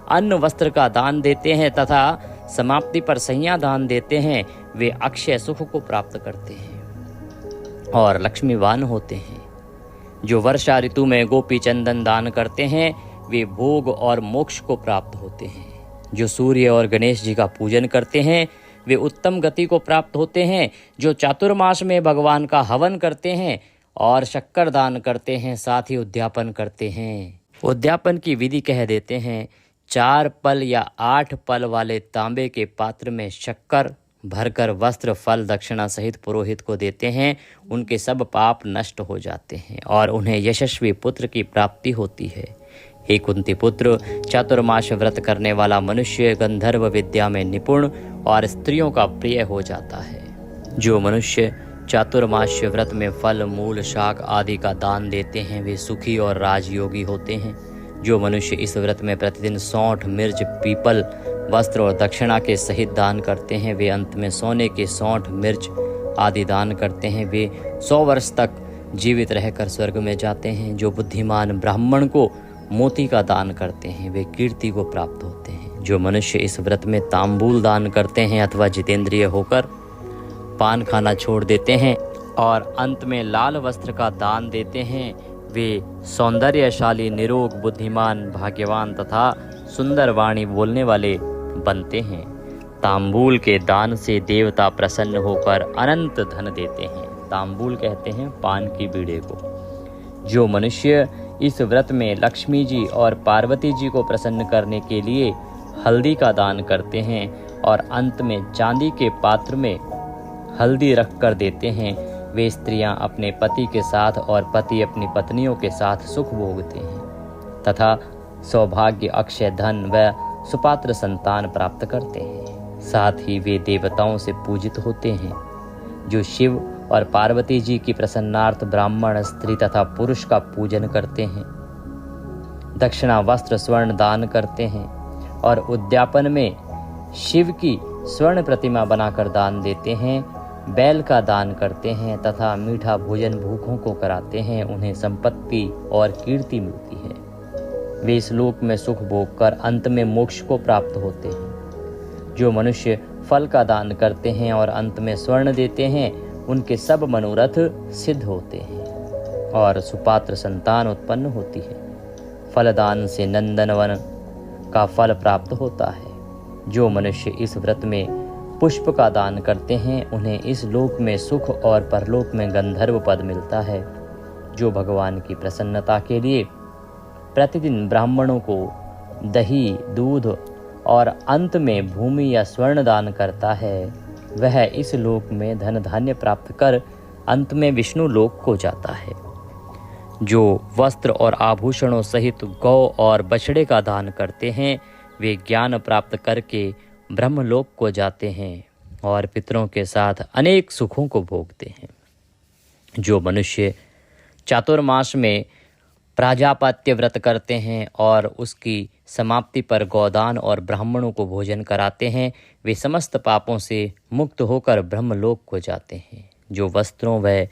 अन्न वस्त्र का दान देते हैं तथा समाप्ति पर संज्ञा दान देते हैं, वे अक्षय सुख को प्राप्त करते हैं और लक्ष्मीवान होते हैं। जो वर्षा ऋतु में गोपी चंदन दान करते हैं वे भोग और मोक्ष को प्राप्त होते हैं। जो सूर्य और गणेश जी का पूजन करते हैं वे उत्तम गति को प्राप्त होते हैं। जो चातुर्मास में भगवान का हवन करते हैं और शक्कर दान करते हैं, साथ ही उद्यापन करते हैं। उद्यापन की विधि कह देते हैं। 4 पल या 8 पल वाले तांबे के पात्र में शक्कर भरकर वस्त्र, फल, दक्षिणा सहित पुरोहित को देते हैं। उनके सब पाप नष्ट हो जाते हैं और उन्हें यशस्वी पुत्र की प्राप्ति होती है। हे कुंती पुत्र, चातुर्मास व्रत करने वाला मनुष्य गंधर्व विद्या में निपुण और स्त्रियों का प्रिय हो जाता है। जो मनुष्य चातुर्मास व्रत में फल, मूल, शाक आदि का दान देते हैं वे सुखी और राजयोगी होते हैं। जो मनुष्य इस व्रत में प्रतिदिन सौंठ, मिर्च, पीपल, वस्त्र और दक्षिणा के सहित दान करते हैं वे अंत में सोने के सौंठ, मिर्च आदि दान करते हैं वे 100 वर्ष तक जीवित रहकर स्वर्ग में जाते हैं। जो बुद्धिमान ब्राह्मण को मोती का दान करते हैं वे कीर्ति को प्राप्त होते हैं। जो मनुष्य इस व्रत में तांबूल दान करते हैं अथवा जितेंद्रिय होकर पान खाना छोड़ देते हैं और अंत में लाल वस्त्र का दान देते हैं वे सौंदर्यशाली, निरोग, बुद्धिमान, भाग्यवान तथा सुंदर वाणी बोलने वाले बनते हैं। तांबूल के दान से देवता प्रसन्न होकर अनंत धन देते हैं। तांबूल कहते हैं पान की बीड़े को। जो मनुष्य इस व्रत में लक्ष्मी जी और पार्वती जी को प्रसन्न करने के लिए हल्दी का दान करते हैं और अंत में चांदी के पात्र में हल्दी रख कर देते हैं वे स्त्रियां अपने पति के साथ और पति अपनी पत्नियों के साथ सुख भोगते हैं तथा सौभाग्य, अक्षय धन व सुपात्र संतान प्राप्त करते हैं। साथ ही वे देवताओं से पूजित होते हैं। जो शिव और पार्वती जी की प्रसन्नार्थ ब्राह्मण, स्त्री तथा पुरुष का पूजन करते हैं, दक्षिणा, वस्त्र, स्वर्ण दान करते हैं और उद्यापन में शिव की स्वर्ण प्रतिमा बनाकर दान देते हैं, बैल का दान करते हैं तथा मीठा भोजन भूखों को कराते हैं, उन्हें संपत्ति और कीर्ति मिलती है। वे इस लोक में सुख भोग कर अंत में मोक्ष को प्राप्त होते हैं। जो मनुष्य फल का दान करते हैं और अंत में स्वर्ण देते हैं उनके सब मनोरथ सिद्ध होते हैं और सुपात्र संतान उत्पन्न होती है। फलदान से नंदनवन का फल प्राप्त होता है। जो मनुष्य इस व्रत में पुष्प का दान करते हैं उन्हें इस लोक में सुख और परलोक में गंधर्व पद मिलता है। जो भगवान की प्रसन्नता के लिए प्रतिदिन ब्राह्मणों को दही, दूध और अंत में भूमि या स्वर्ण दान करता है वह इस लोक में धन धान्य प्राप्त कर अंत में विष्णु लोक को जाता है। जो वस्त्र और आभूषणों सहित गौ और बछड़े का दान करते हैं वे ज्ञान प्राप्त करके ब्रह्मलोक को जाते हैं और पितरों के साथ अनेक सुखों को भोगते हैं। जो मनुष्य चातुर्मास में प्राजापत्य व्रत करते हैं और उसकी समाप्ति पर गोदान और ब्राह्मणों को भोजन कराते हैं वे समस्त पापों से मुक्त होकर ब्रह्मलोक को जाते हैं। जो वस्त्रों व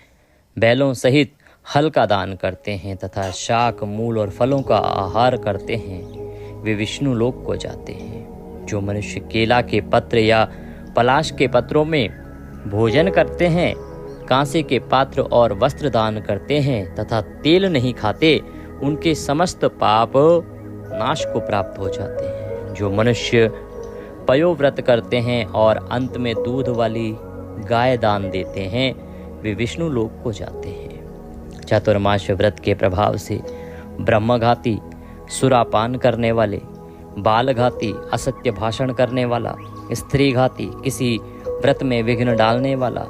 बैलों सहित हल का दान करते हैं तथा शाक, मूल और फलों का आहार करते हैं वे विष्णु लोक को जाते हैं। जो मनुष्य केला के पत्र या पलाश के पत्रों में भोजन करते हैं, कांसे के पात्र और वस्त्र दान करते हैं तथा तेल नहीं खाते उनके समस्त पाप नाश को प्राप्त हो जाते हैं। जो मनुष्य पयोव्रत करते हैं और अंत में दूध वाली गाय दान देते हैं, वे विष्णु लोक को जाते हैं। चातुर्मास व्रत के प्रभाव से ब्रह्मघाती, सुरापान करने वाले, बालघाती, असत्य भाषण करने वाला, स्त्रीघाती, किसी व्रत में विघ्न डालने वाला,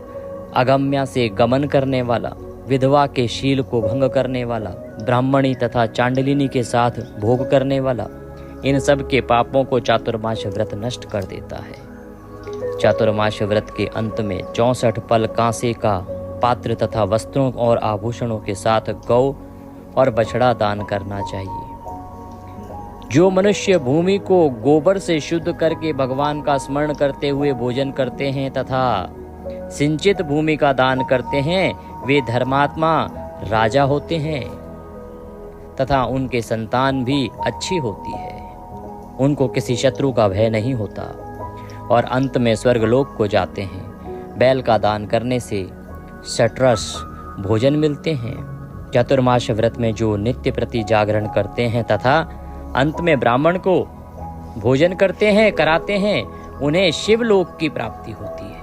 अगम्या से गमन करने वाला, विधवा के शील को भंग करने वाला, ब्राह्मणी तथा चांडलिनी के साथ भोग करने वाला, इन सब के पापों को चातुर्मास व्रत नष्ट कर देता है। चातुर्मास व्रत के अंत में 64 पल कांसे का पात्र तथा वस्त्रों और आभूषणों के साथ गौ और बछड़ा दान करना चाहिए। जो मनुष्य भूमि को गोबर से शुद्ध करके भगवान का स्मरण करते हुए भोजन करते हैं तथा सिंचित भूमि का दान करते हैं, वे धर्मात्मा राजा होते हैं तथा उनके संतान भी अच्छी होती है। उनको किसी शत्रु का भय नहीं होता और अंत में स्वर्गलोक को जाते हैं। बैल का दान करने से सटरस भोजन मिलते हैं। चातुर्मास व्रत में जो नित्य प्रति जागरण करते हैं तथा अंत में ब्राह्मण को भोजन करते हैं, कराते हैं, उन्हें शिवलोक की प्राप्ति होती है।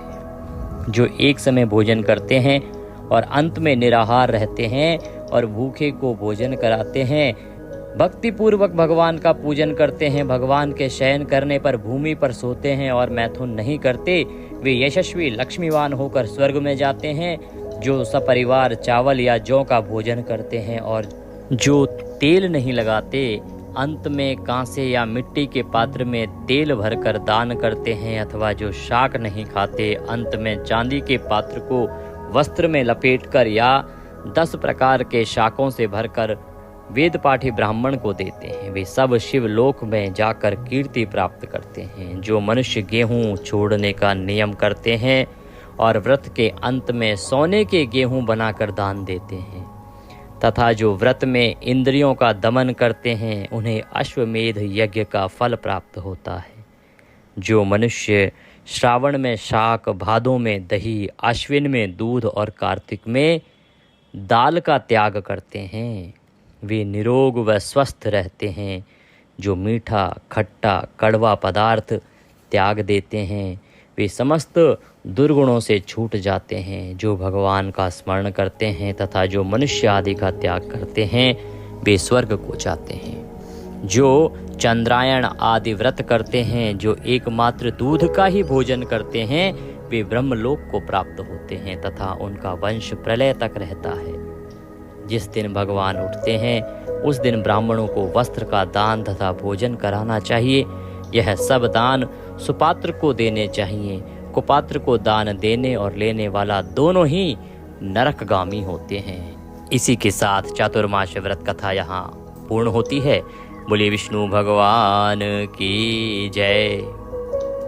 जो एक समय भोजन करते हैं और अंत में निराहार रहते हैं और भूखे को भोजन कराते हैं, भक्ति पूर्वक भगवान का पूजन करते हैं, भगवान के शयन करने पर भूमि पर सोते हैं और मैथुन नहीं करते, वे यशस्वी लक्ष्मीवान होकर स्वर्ग में जाते हैं। जो सपरिवार चावल या जौ का भोजन करते हैं और जो तेल नहीं लगाते, अंत में कांसे या मिट्टी के पात्र में तेल भरकर दान करते हैं, अथवा जो शाक नहीं खाते, अंत में चांदी के पात्र को वस्त्र में लपेटकर या 10 प्रकार के शाकों से भरकर वेद पाठी ब्राह्मण को देते हैं, वे सब शिवलोक में जाकर कीर्ति प्राप्त करते हैं। जो मनुष्य गेहूं छोड़ने का नियम करते हैं और व्रत के अंत में सोने के गेहूं बनाकर दान देते हैं तथा जो व्रत में इंद्रियों का दमन करते हैं, उन्हें अश्वमेध यज्ञ का फल प्राप्त होता है। जो मनुष्य श्रावण में शाक, भादों में दही, आश्विन में दूध और कार्तिक में दाल का त्याग करते हैं, वे निरोग व स्वस्थ रहते हैं। जो मीठा, खट्टा, कड़वा पदार्थ त्याग देते हैं, वे समस्त दुर्गुणों से छूट जाते हैं। जो भगवान का स्मरण करते हैं तथा जो मनुष्य आदि का त्याग करते हैं, वे स्वर्ग को जाते हैं। जो चंद्रायण आदि व्रत करते हैं, जो एकमात्र दूध का ही भोजन करते हैं, वे ब्रह्मलोक को प्राप्त होते हैं तथा उनका वंश प्रलय तक रहता है। जिस दिन भगवान उठते हैं, उस दिन ब्राह्मणों को वस्त्र का दान तथा भोजन कराना चाहिए। यह सब दान सुपात्र को देने चाहिए। कुपात्र को दान देने और लेने वाला दोनों ही नरकगामी होते हैं। इसी के साथ चातुर्मास व्रत कथा यहाँ पूर्ण होती है। बोलिए विष्णु भगवान की जय।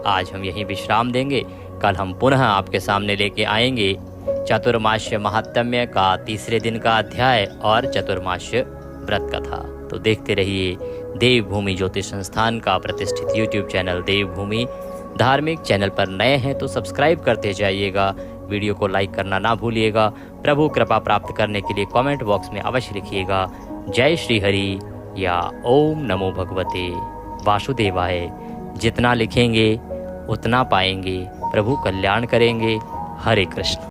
आज हम यहीं विश्राम देंगे। कल हम पुनः आपके सामने लेके आएंगे चातुर्मास महात्म्य का तीसरे दिन का अध्याय और चातुर्मास व्रत कथा। तो देखते रहिए देवभूमि ज्योतिष संस्थान का प्रतिष्ठित YouTube चैनल देवभूमि धार्मिक चैनल पर नए हैं तो सब्सक्राइब करते जाइएगा। वीडियो को लाइक करना ना भूलिएगा। प्रभु कृपा प्राप्त करने के लिए कमेंट बॉक्स में अवश्य लिखिएगा जय श्री हरि या ओम नमो भगवते वासुदेवाय। जितना लिखेंगे उतना पाएंगे। प्रभु कल्याण करेंगे। हरे कृष्ण।